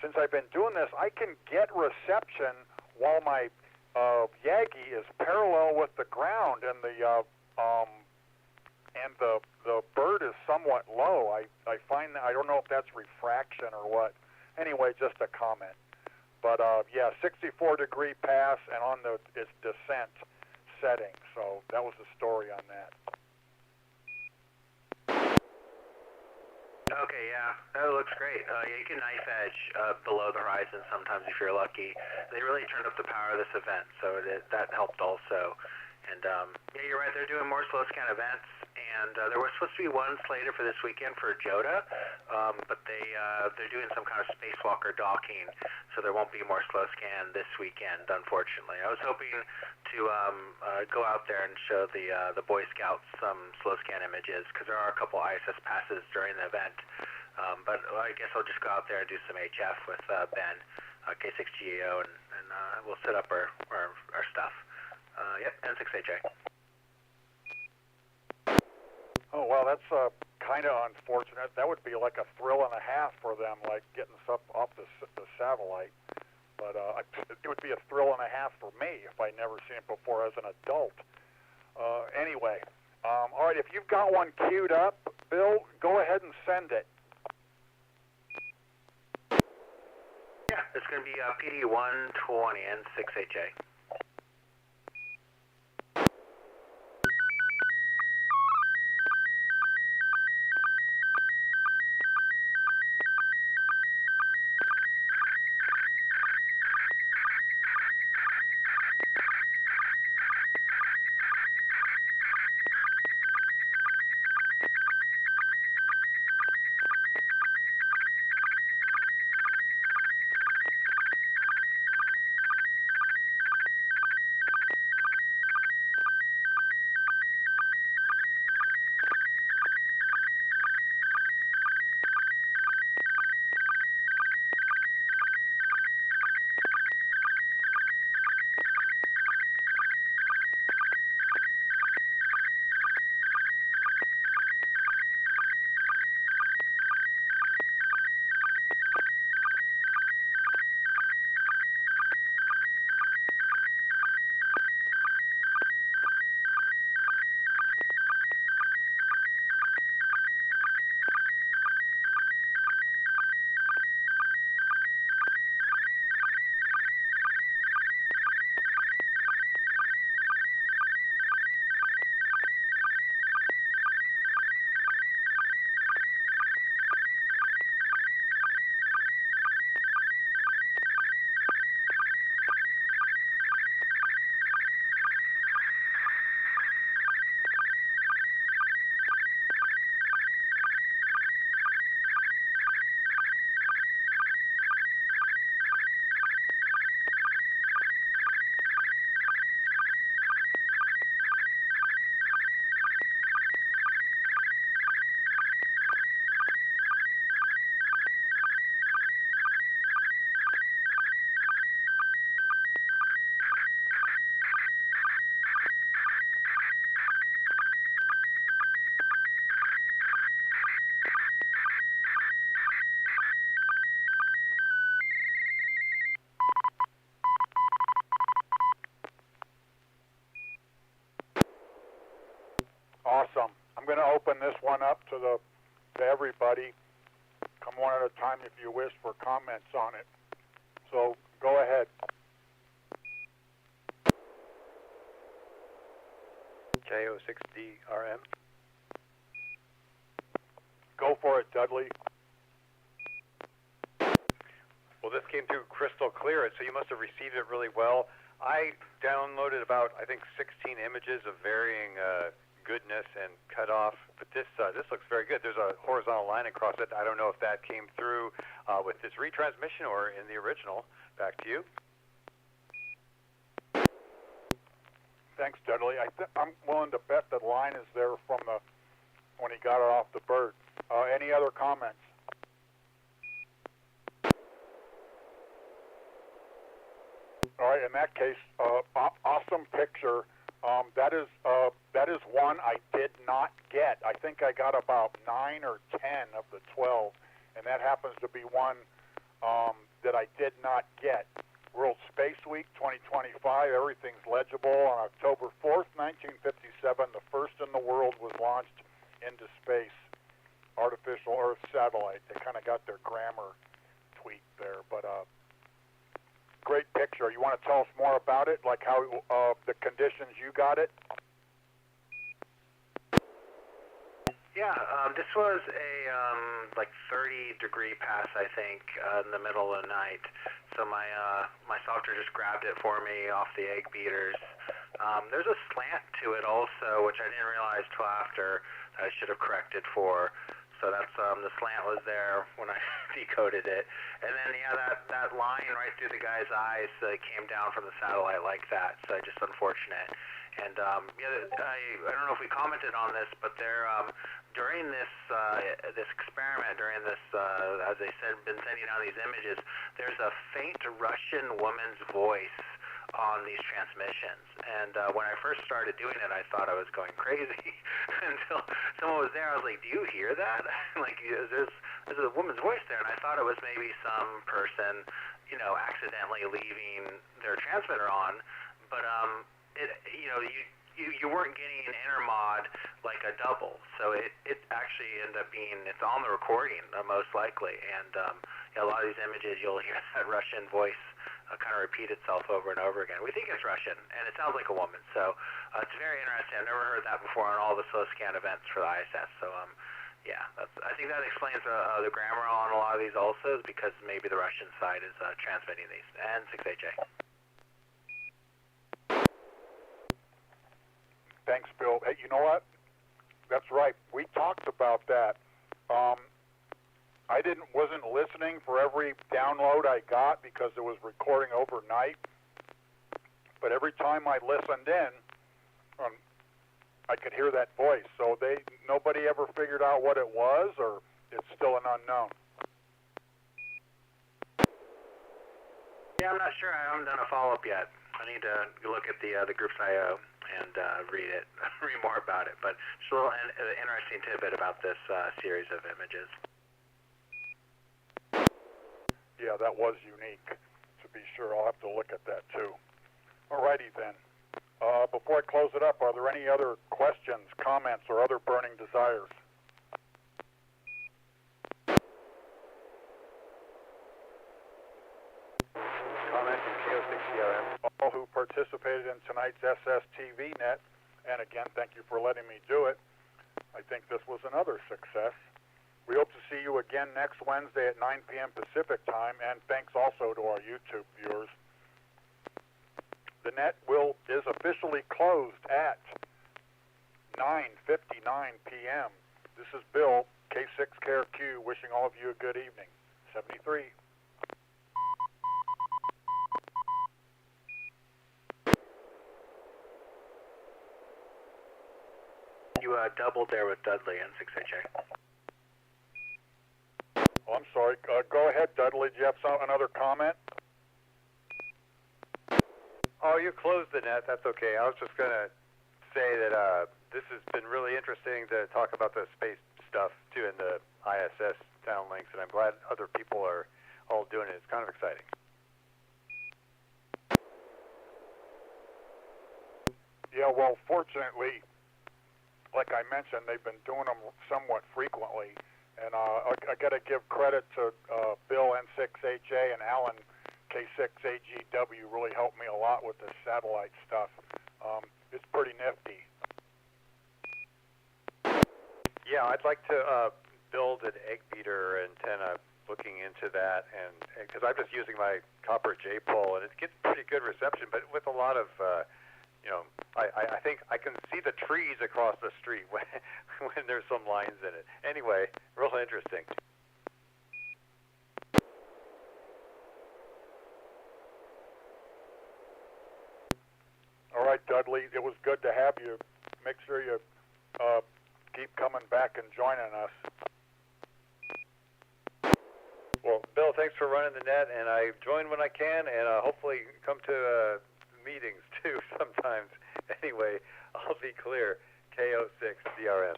since I've been doing this, I can get reception while my Yagi is parallel with the ground, and the bird is somewhat low. I find that, I don't know if that's refraction or what. Anyway, just a comment. But yeah, 64 degree pass and on its descent setting. So that was the story on that.
Okay, yeah, that looks great. Yeah, you can knife edge below the horizon sometimes if you're lucky. They really turned up the power of this event, so that helped also. And yeah, you're right, they're doing more slow scan events, and there was supposed to be one slated for this weekend for Joda, but they're doing some kind of spacewalker docking, so there won't be more slow scan this weekend, unfortunately. I was hoping to go out there and show the Boy Scouts some slow scan images, because there are a couple ISS passes during the event. But I guess I'll just go out there and do some HF with Ben, K6GEO, and we'll set up our stuff. Yep, N6AJ.
Oh, well, that's kind of unfortunate. That would be like a thrill and a half for them, like getting stuff off the satellite. But it would be a thrill and a half for me if I'd never seen it before as an adult. Anyway, all right, if you've got one queued up, Bill, go ahead and send it.
Yeah, it's going to be PD-120 N6AJ.
Awesome. I'm going to open this one up to everybody. Come one at a time if you wish for comments on it. So go ahead.
JO6DRM.
Go for it, Dudley.
Well, this came through crystal clear, so you must have received it really well.
I downloaded about, I think, 16 images of varying goodness and cutoff, but this looks very good. There's a horizontal line across it. I don't know if that came through with this retransmission or in the original. Back to you.
Thanks, Dudley. I'm willing to bet the line is there from when he got it off the bird. Any other comments? All right, in that case, awesome picture. That is one I did not get. I think I got about 9 or 10 of the 12, and that happens to be one that I did not get. World Space Week 2025, everything's legible. On October 4th, 1957, the first in the world was launched into space, artificial Earth satellite. They kind of got their grammar tweaked there, but great picture. You want to tell us more about it, like how the conditions you got it?
Yeah, this was a like 30-degree pass, I think, in the middle of the night. So my software just grabbed it for me off the egg beaters. There's a slant to it also, which I didn't realize till after I should have corrected for. So that's the slant was there when I decoded it, and then that line right through the guy's eyes came down from the satellite like that. So just unfortunate. And I don't know if we commented on this, but during this experiment, during this, as they said, been sending out these images, there's a faint Russian woman's voice on these transmissions. And when I first started doing it, I thought I was going crazy until someone was there. I was like, "Do you hear that? Like, there's a woman's voice there." And I thought it was maybe some person, accidentally leaving their transmitter on, but you weren't getting an intermod like a double, so it actually ended up being, it's on the recording most likely, and a lot of these images you'll hear that Russian voice kind of repeat itself over and over again. We think it's Russian, and it sounds like a woman, so it's very interesting. I've never heard that before on all the slow scan events for the ISS, so I think that explains the grammar on a lot of these also, because maybe the Russian side is transmitting these. N6AJ.
Thanks, Bill. Hey, you know what? That's right. We talked about that. I wasn't listening for every download I got because it was recording overnight. But every time I listened in, I could hear that voice. So nobody ever figured out what it was, or it's still an unknown.
Yeah, I'm not sure. I haven't done a follow-up yet. I need to look at the group's I/O and read more about it. But just a little interesting tidbit about this series of images.
Yeah, that was unique, to be sure. I'll have to look at that, too. All righty, then. Before I close it up, are there any other questions, comments, or other burning desires?
Comment from KO6CRM.
All who participated in tonight's SSTV Net, and again, thank you for letting me do it. I think this was another success. We hope to see you again next Wednesday at 9 p.m. Pacific time, and thanks also to our YouTube viewers. The net is officially closed at 9:59 p.m. This is Bill, K6KRQ, wishing all of you a good evening. 73.
You doubled there with Dudley and 6HA.
Oh, I'm sorry. Go ahead, Dudley. Do you have another comment?
Oh, you closed the net. That's okay. I was just going to say that this has been really interesting to talk about the space stuff, too, in the ISS downlinks, and I'm glad other people are all doing it. It's kind of exciting.
Yeah, well, fortunately, like I mentioned, they've been doing them somewhat frequently, and I got to give credit to Bill N6HA and Alan K6AGW. Really helped me a lot with the satellite stuff. It's pretty nifty.
Yeah, I'd like to build an egg beater antenna looking into that, and because I'm just using my copper J pole, and it gets pretty good reception, but with a lot of, I think I can see the trees across the street when there's some lines in it. Anyway, real interesting.
All right, Dudley, it was good to have you. Make sure you keep coming back and joining us.
Well, Bill, thanks for running the net, and I join when I can, and hopefully come to meetings too sometimes. Anyway, I'll be clear. KO6DRM.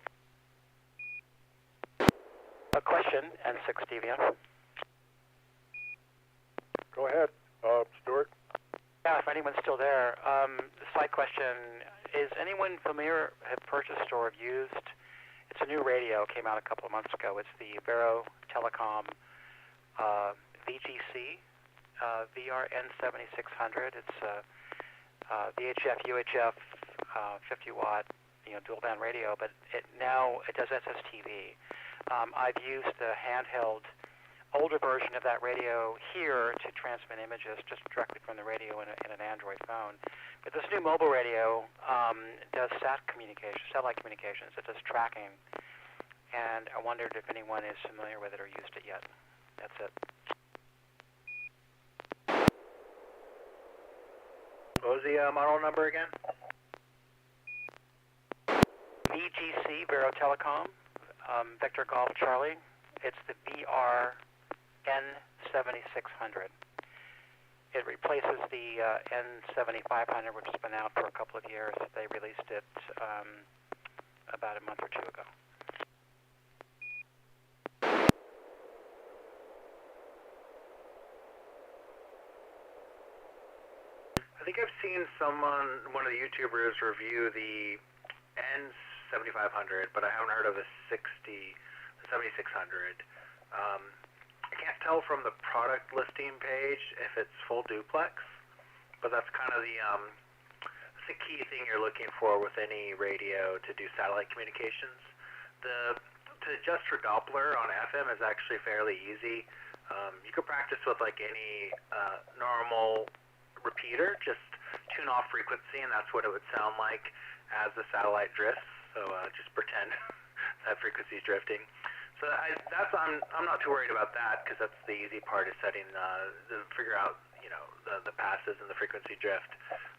A question, N6NA SSTV.
Go ahead, Stuart.
Yeah, if anyone's still there. Side question, is anyone familiar, have purchased or have used, it's a new radio, came out a couple of months ago. It's the Vero Telecom VGC VRN7600. It's VHF, UHF, 50 watt, dual band radio, but it does SSTV. I've used the handheld older version of that radio here to transmit images just directly from the radio in an Android phone. But this new mobile radio does satellite communications. It does tracking, and I wondered if anyone is familiar with it or used it yet. That's it.
What was the model number again?
VGC, Vero Telecom, Victor Golf Charlie. It's the VRN7600. It replaces the N7500, which has been out for a couple of years. They released it about a month or two ago.
I think I've seen one of the YouTubers review the N7500, but I haven't heard of the 7600. I can't tell from the product listing page if it's full duplex, but that's kind of that's the key thing you're looking for with any radio to do satellite communications. To adjust for Doppler on FM is actually fairly easy. You could practice with like any normal repeater, just tune off frequency, and that's what it would sound like as the satellite drifts. So just pretend that frequency is drifting. So I'm not too worried about that, because that's the easy part, is setting figure out the passes and the frequency drift.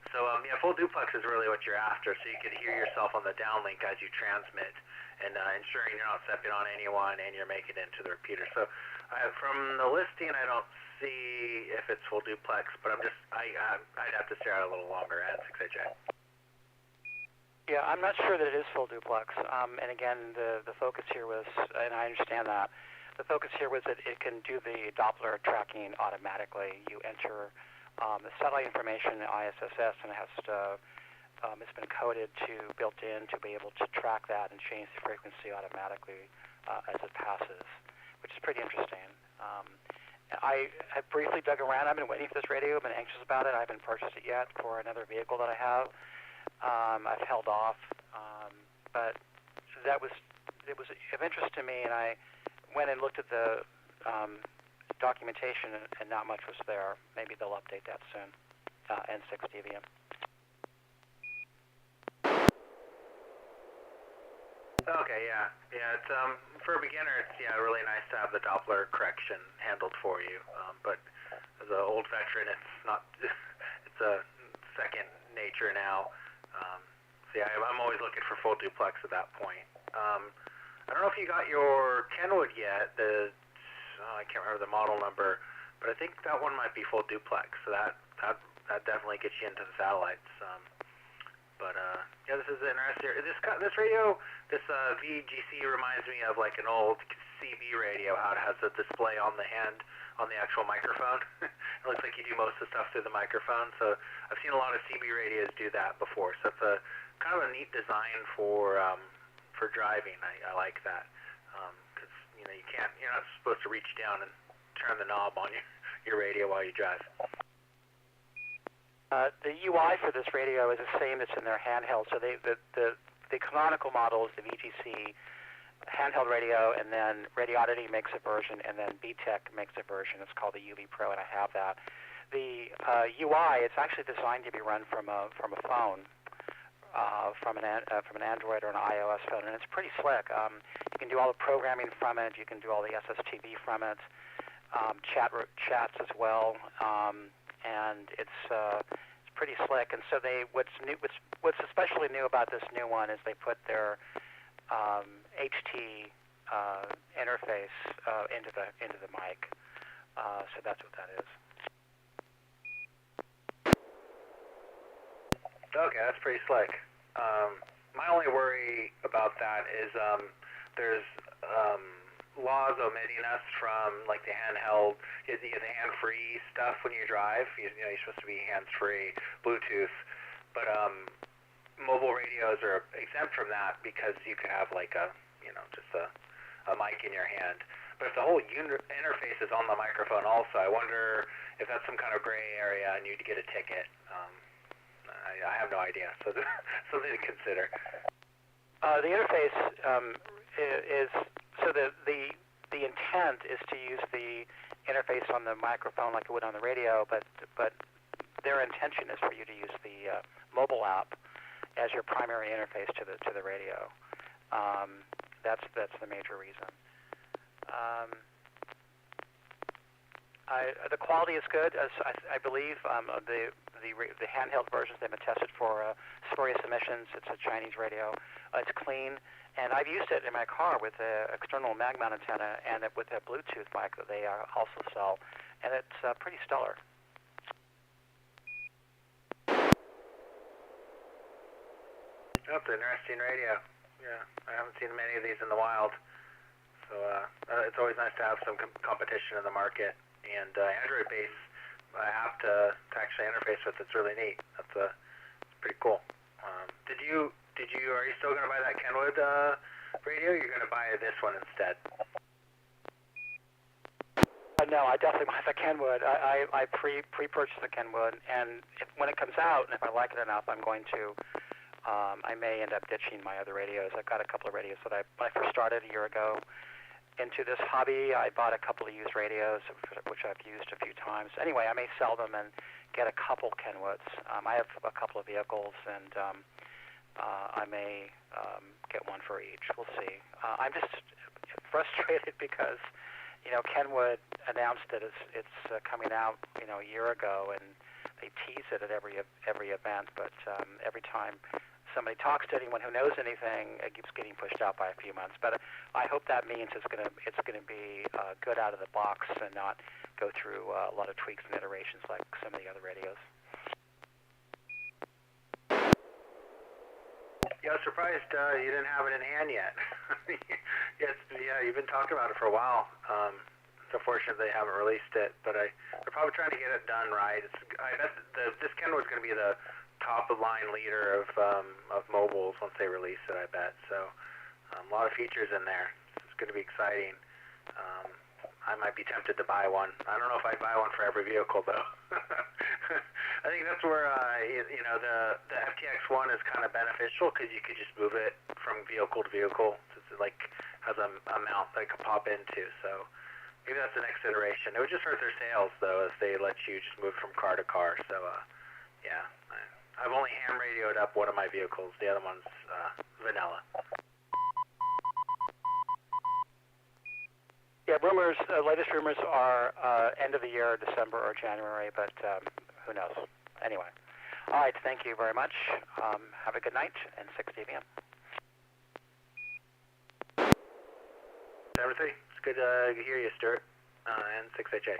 So full duplex is really what you're after, so you can hear yourself on the downlink as you transmit, and ensuring you're not stepping on anyone and you're making it into the repeater. So from the listing, I don't see if it's full duplex, but I'd have to stare at it a little longer at 6AJ.
Yeah, I'm not sure that it is full duplex. And again, the focus here was, and I understand that, the focus here was that it can do the Doppler tracking automatically. You enter the satellite information in ISSS, and it has to, it's been coded built in to be able to track that and change the frequency automatically as it passes, which is pretty interesting. I have briefly dug around. I've been waiting for this radio. I've been anxious about it. I haven't purchased it yet for another vehicle that I have. I've held off, but it was of interest to me, and I went and looked at the documentation, and not much was there. Maybe they'll update that soon. N6NA.
Okay, yeah. It's for a beginner, it's really nice to have the Doppler correction handled for you. But as an old veteran, it's not. It's a second nature now. I'm always looking for full duplex at that point. I don't know if you got your Kenwood yet. I can't remember the model number, but I think that one might be full duplex. So that definitely gets you into the satellites. This is interesting. This radio, this VGC reminds me of like an old CB radio. How it has a display on the actual microphone. It looks like you do most of the stuff through the microphone. So I've seen a lot of CB radios do that before. So it's a kind of a neat design for driving. I like that, because you're not supposed to reach down and turn the knob on your radio while you drive.
The UI for this radio is the same that's in their handheld. So the canonical model is the VGC handheld radio, and then Radioddity makes a version, and then BTEC makes a version. It's called the UV Pro, and I have that. The UI, it's actually designed to be run from a phone, from an Android or an iOS phone, and it's pretty slick. You can do all the programming from it. You can do all the SSTV from it, chats as well, and it's pretty slick. And so what's especially new about this new one is they put their HT interface into the mic. So that's what that is.
Okay, that's pretty slick. My only worry about that is there's laws omitting us from like the handheld, the hand-free stuff when you drive. You're supposed to be hands-free, Bluetooth, but mobile radios are exempt from that because you could have like just a mic in your hand. But if the whole interface is on the microphone also, I wonder if that's some kind of gray area and you'd get a ticket. I have no idea, so something to consider.
The interface is so the intent is to use the interface on the microphone like it would on the radio, but their intention is for you to use the mobile app as your primary interface to the radio. That's the major reason. The quality is good. As I believe the handheld versions they've been tested for spurious emissions. It's a Chinese radio. It's clean, and I've used it in my car with an external mag mount antenna and with a Bluetooth mic that they also sell, and it's pretty stellar.
That's an interesting radio. Yeah, I haven't seen many of these in the wild, so it's always nice to have some competition in the market. And Android-based app to actually interface with, it's really neat. That's pretty cool. Are you still going to buy that Kenwood radio? You're going to buy this one instead?
No, I definitely buy the Kenwood. I pre-purchased the Kenwood, and when it comes out, and if I like it enough, I'm going to. I may end up ditching my other radios. I've got a couple of radios that when I first started a year ago into this hobby, I bought a couple of used radios, which I've used a few times. Anyway, I may sell them and get a couple Kenwoods. I have a couple of vehicles, and I may get one for each. We'll see. I'm just frustrated because, Kenwood announced that it's coming out, a year ago, and they tease it at every event, but every time somebody talks to anyone who knows anything, it keeps getting pushed out by a few months. But I hope that means it's going to be good out of the box and not go through a lot of tweaks and iterations like some of the other radios.
Yeah, I was surprised you didn't have it in hand yet. You've been talking about it for a while. It's unfortunate they haven't released it, but they're probably trying to get it done right. This Kenwood's going to be the top-of-line leader of mobiles once they release it, I bet. So a lot of features in there. It's going to be exciting. I might be tempted to buy one. I don't know if I'd buy one for every vehicle, though. I think that's where the FTX1 is kind of beneficial because you could just move it from vehicle to vehicle. It's like has a mount that it can pop into. So maybe that's the next iteration. It would just hurt their sales, though, if they let you just move from car to car. So yeah, I've only ham radioed up one of my vehicles. The other one's vanilla.
Yeah, latest rumors are end of the year, December or January, but who knows? Anyway. All right, thank you very much. Have a good night, N6NA.
Everything. It's good to hear you, Stuart. N6HA.